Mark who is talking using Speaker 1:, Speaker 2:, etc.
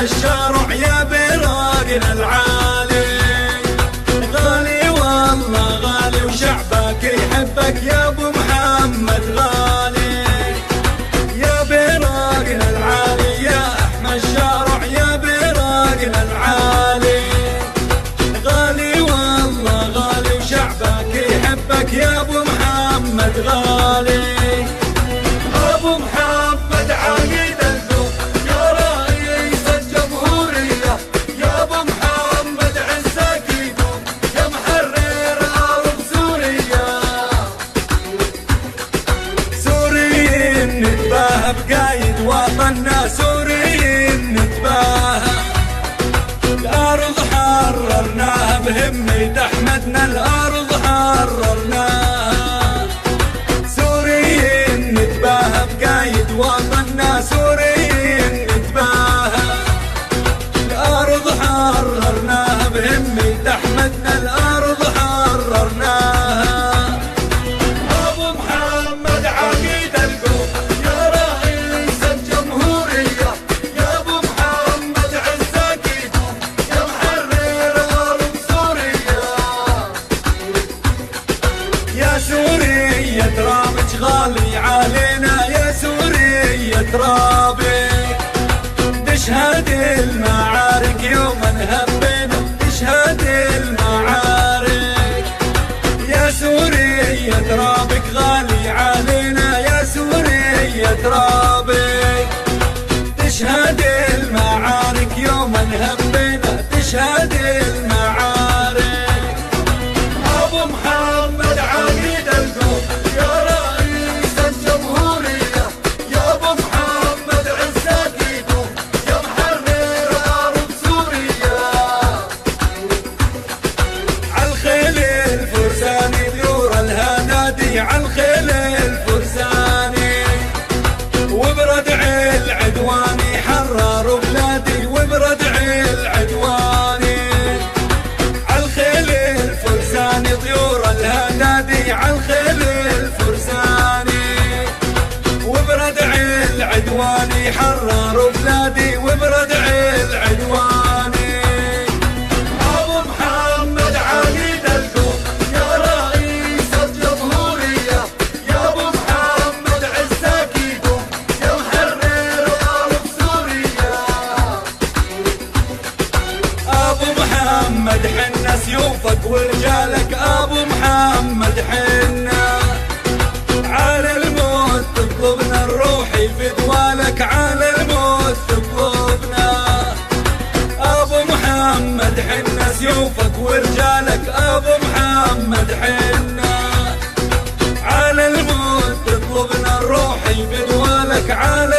Speaker 1: الشارع يا براقنا العالي، غالي والله غالي وشعبك يحبك يا ابو محمد غالي، يا براقنا العالي يا احمى الشارع يا براقنا العالي، غالي والله غالي وشعبك يحبك يا ابو محمد غالي. ابو محمد عقيد الذوق يا رئيس الجمهورية، يا ابو محمد عزك يدوم يا محرر ارض سوريا، سوريين نتباهى بقايد وطننا، سوريين نتباهى الارض حررناها بهمة احمدنا، الارض حررناها، سوريين نتباهى بقايد وطننا، سوريين نتباهى الارض حررناها بهمة احمدنا، الارض حررناها. ابو محمد عقيد القوم يا رئيس الجمهورية، يا ابو محمد عزك يدوم يا محرر ارض سوريا، يا سوريا ترابك غالي علينا، يا سوريا ترابك تشهد المعارك يوم هبنا، تشهد المعارك، يا سوريا ترابك غالي علينا، يا سوريا ترابك تشهد المعارك يوم هبنا، تشهد المعارك. ابو محمد عقيد القوم يا رئيس الجمهورية، يا ابو محمد عزك يدوم يا محرر ارض سوريا، عالخيل الفرساني ثيور الهنادي، عالخيل الفرساني وبردع العدواني حرروا بلادي، وبردع العدواني عالخيل الفرساني طيور الهنادي، عالخيل الفرساني وبردع العدواني حرروا بلادي، وبردع العدواني. ابو محمد عقيد القوم يا رئيس الجمهورية، يا ابو محمد عزك يدوم يا محرر ارض سوريا، ابو محمد حنا سيوفك ورجالك، ابو محمد حنا على الموت تطلبنا نروح في دوالك، على الموت تطلبنا، ابو محمد حنا سيوفك ورجالك، ابو محمد حنا على الموت تطلبنا نروح في دوالك، على